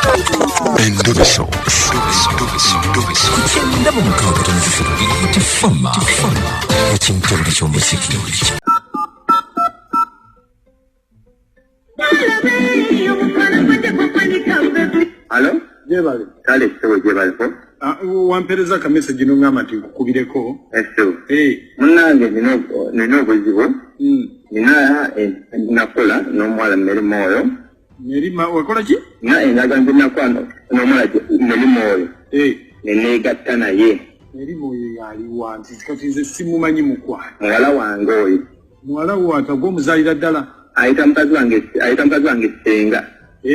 Endoviso. Kugenda mu mukaaga n'ebifuba tifama ekintu eky'omuziki. Hello? Jebale. Kale sebo jebale ko. Wampereza ka message no ngama ti kubireko. Eso. Munange nino buzibu. Nina nakola no mwala meri moyo. Merima wakola ki? Na endaganze nakwano no mwala meri moyo. Nene gattana ye. Meri moyo yali wanti katize simumanyi mukwa. Mwala wange oyo. Mwala wata go muzalira ddala. Ayita mukazi wange senga.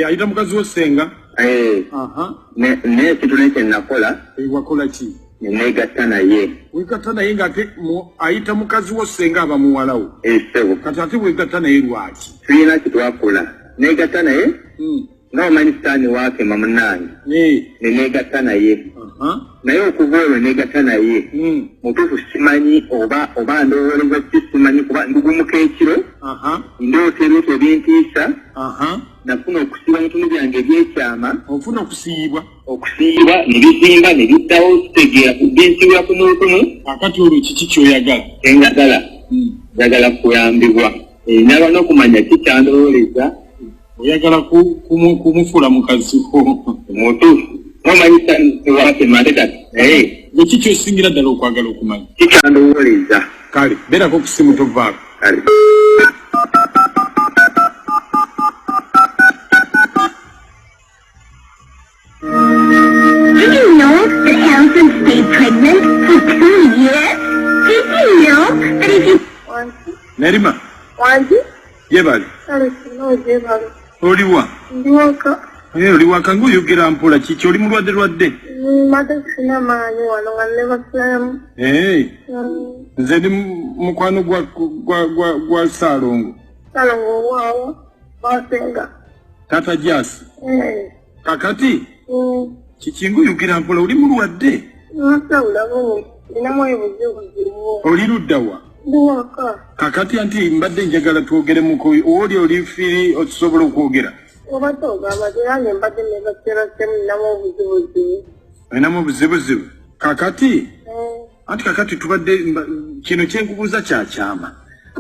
Ayita mukazi wo senga. Ne kituleke nakola. Wakola ki? Nene gattana ye. Wegattana ye ngate ayita mukazi wo senga aba muwala wo. Sebo. Kati ate wegattana ye lwaki? Tuyina kitwakola. Ne gattana ye? No manistani wake mamunange. Nene gattana ye. Naye okuva olwo ne gattana ye. Mutuufu simanyi oba ndowooza simanyi kuba ndugumuka ekiro. Ndoota ebintu ebintiisa. Nafuna okusiiba ebintu byange ebyekyama. Ofuna okusiibwa? Okusiibwa ne bizimba ne biddawo kitegeera kugensiibwa kunukumu. Akati olwo kiki ky'oyagala? Njagala kuyambibwa. Naba n'okumanya kikyandowooleza. Oyagala kumufuula mukazi ko. Mutuufu. Nomanyisa wake mandeka. Kiki ky'osingira ddala okwagala okumanya? Kikyandowooleza. Kale, beerako ku ssimu tovaako. Kale. Did you know that elephants stay pregnant for 2 years? Did you know that if you... Nerima. Wanji? Jebali. No, Jebali. Oliwa? Ndiwaka. Oliwaka ng'oyogera mpola kiki oli mulwadde? Mata sina maanyi wano nga nebasulamu. Nze ndi mukwano gwa Saalongo. Saalongo waawa basenga. Tata Jasi. Kakati? Kiki ng'oyogera mpola oli mulwadde? Nasawulabo ninamu ebuzibu. Oli ludda wa? Ndiwaka. Kakati anti mbadde njagala twogeremuko oli firi okusobola okwogera. Oba togamba terange mbadde nebaserasemu ninamu obuzibuzibu. Olinamu obuzibuzibu? Kakati? Anti kakati tubadde kino kyenkubuuza kyakyama.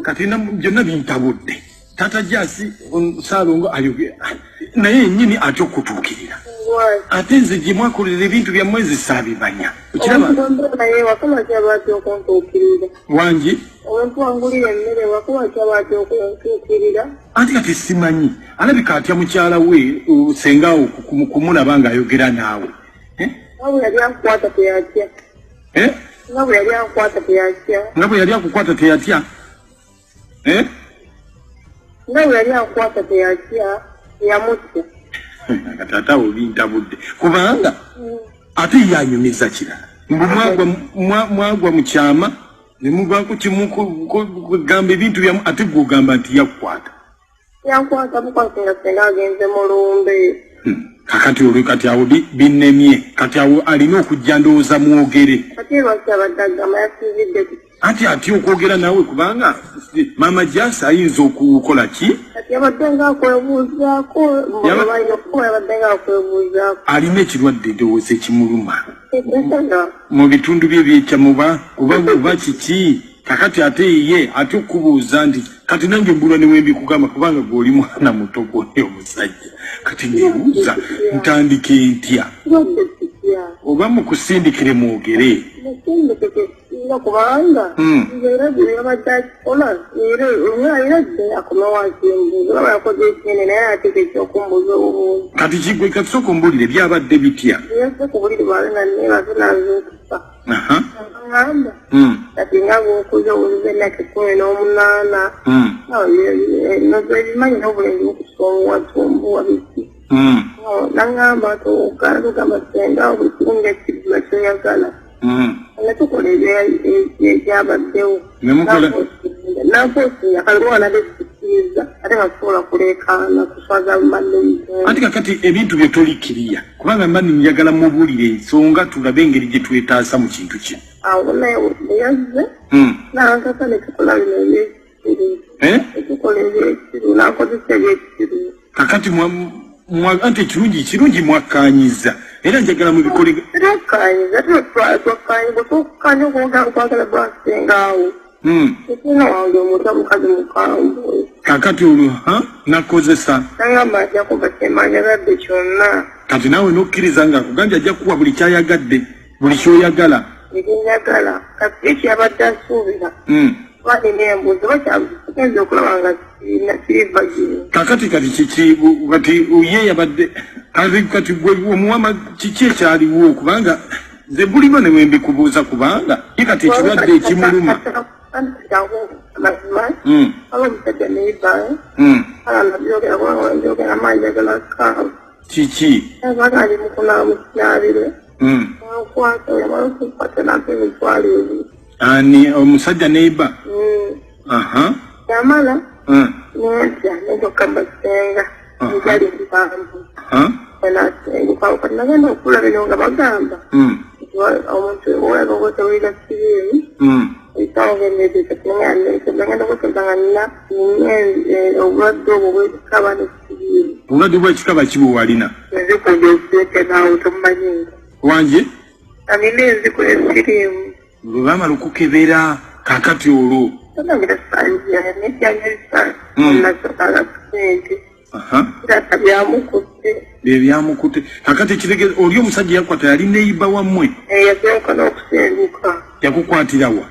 Kati byonna bintabudde. Tata Jasi Saalongo ayogera naye yennyini ate okutuukirira. Ate nze gye mwakolera ebintu byammwe zisaabimanya. Okiraba? Wakuba kyalwaki okuntuukirira. Wangi? Omuntu wangulira emmere wakuba kyalwaki okuntuukirira. Anti kati simanyi alabika atya mukyala we sengawo kumulaba ng'ayogera naawe. Nga bwe yali akukwata teyatya. Nga bwe yali akukwata teyatya. Nga bwe yali akukwata teyatya? Nga bwe yali akukwata teyatya yamutya. Tata obintabudde kubanga ate yanyumiza kirala mwagwa mu kyama ne muvaako kimu kugamba ebintu byamu ate gw'ogamba nti yakukwata. Yankwata mukwate nga senga agenze mu lumbe. Kakati olwo kati awo binnemye kati awo alina okujja ndowooza mwogere. Kati lwaki abadde agamba yasizidde anti ati okwogera naawe kubanga Mama Jasi ayinza okukola ki? Kati yabadde ng'akwebuuzaako. Yabadde ng'akwebuuzaako. Alina ekirwadde ndowooza ekimuluma. Mu bitundu bye by'ekyamuba oba kiki? Kakati ate ye ate okubuuza nti kati nange mbulwa ne wembi kugamba kubanga gw'oli mwana muto gw'oli omusajja. Kati nebuuza ntandike ntya? Oba mukusindikire mwogere. Kubanga era yabadde akikola era dde akoma wansi embuuzo olaba yakoze ekinene naye ateeka ekyokumbuuza obubuuzi. Kati kigwe kati sooka ombulire byabadde bitya? Yase ku buli lwali nga neebaze nanzuukusa. Ngamba kati nga bw'okuza owuliza ennaku 18 nozo ebimanyi n'obulenzi bukusonga tumbuwa biki. Nangamba tugamba senga buli kirungi ekiriba kyoyagala. Natukola ebyabaddewo. Naposi akalwana besikiriza ate basobola kuleekaana kuswaza mbadde mutwe. Anti kakati ebintu bye tolikiriya kubanga mbadde njagala mubuulire ensonga tulabe engeri gye twetaasa mu kintu kino. Awo naye yazze nankasa ne tukola bino ebyekisiru. Tukola ebyekisiru nakozesa ebyekisiru. Kakati Ante kirungi mwakanyiza. Era njagala mu bikole. Kanyiza kanyiza kanyiza kwagala bwasengawo. Kino wange mukazi mukambwe. Kakati olwo nakozesa. Ngamba kuba semanya gadde kyonna. Kati nawe nokkiriza nga kuganja ajja kuwa buli kyayagadde, buli kyoyagala. Njagala kati abadde asuubira. Wali nembuzo bakyagenza okulaba nga kirivagire. Kakati kati uye yabadde kati gwe omuwama kiki ekyaliwo kubanga nze bulima ne wembi kubuuza kubanga kati ekirwadde ekimuluma. Kiki? Ani omusajja neiba? Yamala nentya nentoka basenga njali mbandu nagenda okula bino nga bagamba omuntu owagogotewulira kirimu nagenda okutebanga nina obulwadde obwo bwekikaba nekirimu. Obulwadde bwekikaba kibu walina? Enzikuja okutekenaawo tomumanyiinga wanje anina enziku ekirimu lwe bamala okukebera kakati olwo byamukutte kakati kitegeeza oli omusajja yakwata yali neiba wammwe yakukwatirawa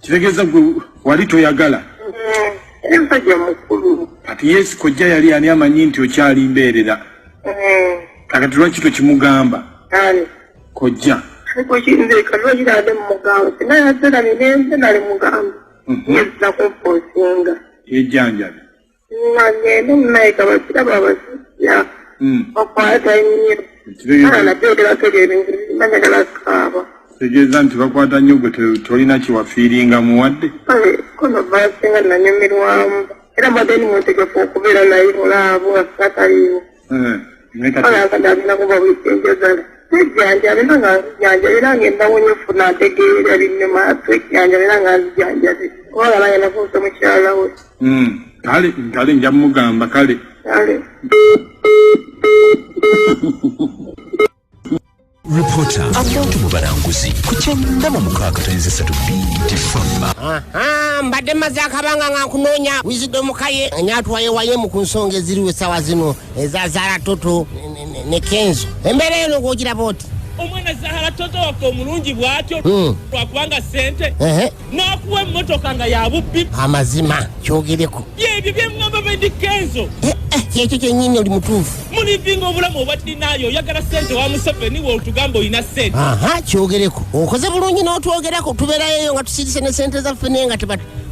kitegeeza gwe wali toyagala omusajja mukulu kati yesu kojja yali ani amanyi nti okyali mbeerera kakati lwaki tokimugamba kojja kukinze kalwa kirade mugamba sinayazera ninenze nali mugamba yezza kumposinga ejjanjabi ngende munaika bakiraba abasajja bakwata ennyo nabyogera tegeringi manyagala kaaba tegeeza nti bakwata nnyo gwe tolina kiwafiiringa muwadde kono basinga nanyumirwamu era mbadde ni mwetegefu okubeera naye olaabo asataliiwo alakadagina kuba bwikenjagala ejjanjabi nga nzijanjabira ngenda wonyefuna ategeera binnuma ate ejjanjabira nga nzijanjabi kubanga naye nafuuse mukyala we kale nja mugamba kale Reporter abantu mu balanguzi ku 96.3 BT Fama. Mbadde maze akabanga nga nkunoonya Wisdom Kaye anyatwaye waye mu kunsonga eziriwe sawa zino eza Zara Toto ne Kenzo. Embeera eno gwogira boti omwana Zara Toto wako omulungi bwatyo lwakubanga sente n'akuwa emmotoka nga yabubbi amazima kyogereko byebyo byemugamba bendi Kenzo kyekyo kyennyini oli mutuufu mulivinga obulamu obwaddinaayo oyagala sente wa Museveni w'olutugamba olina sente kyogereko okoze bulungi n'otwogerako tubeerayo nga tusirise ne sente zaffe naye nga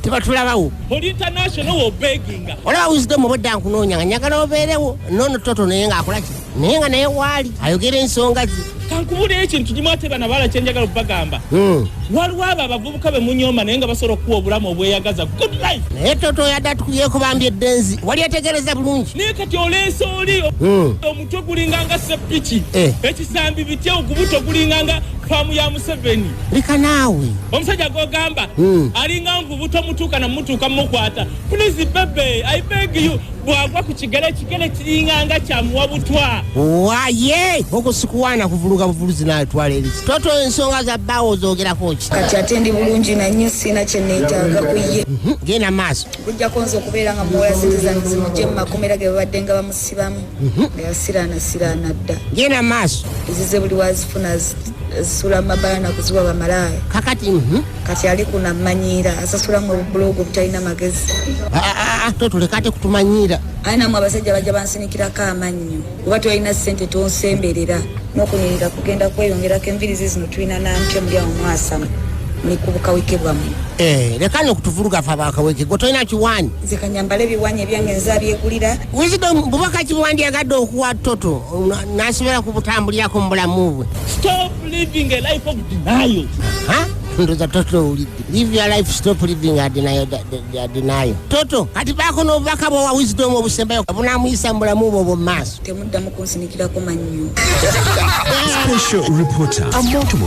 tebatulabawo oli international w'obeginga olaba Wisdom obwedda nkunoonya nga nyagala obeerewo noono Toto naye ng'akolaki naye nga naye waali ayogera ensonga ze kankubulira ekintu kimu ate bana bala kyenjagala okubagamba waliwo abo abavubuka be munyooma naye nga basobola okuwa obulamu obweyagaza good life naye Toto yadde atukuyeko bambi eddenzi wali yategereza bulungi naye kati oleesa oli omutwe gulinganga seppiki ekisambi bitya ogubuto gulinganga faamu ya Museveni leka naawe omusajja gwogamba alinga nvubuto mutuuka namutuuka mukwata please bebe I beg you bwagwa ku kigere kiringanga kyamuwa butwa waye okusikuwaana kuvuluga buvuluzi naye twala erisi Toto ensonga za bbaawo zoogerako ki kati ate ndi bulungi nannyo sina kye neetaaga ku ye genda maaso kujjako nze okubeera nga muwola sente zange zimugye mu makomera ge babadde nga bamusibamu nga yasiraanasiraana dda genda maaso ezize buli wazifuna zisula mu mabala nakuziwa bamalaaya kakati kati ali kunammanyiira asasulamu obubulogo butalina magezi Toto leka ate kutumanyiira ayinamu abasajja bajja bansinikirako amannyo oba tolina ssente tonsemberera n'okunyirira kugenda kweyongerako envirizi zino tulina nampya muli awo mwasamu nikubukawike bwammwe leka n'okutuvuruga fe abakaweke gwe tolina kiwaani nze kanyambala ebiwanya ebyange nzabyegulira Wisdom bubaka kiwandi yagadde okuwa Toto nasobola kubutambulirako mu bulamu bwe stop living a life of denial ndoza Toto live your life stop living a denial Toto kati baako n'obubaka bwowa Wisdom obusembayo bunamuyisa mu bulamu bwo obwo mu maaso temuddamu kunsinikirako mannyo Special reporter abantu mu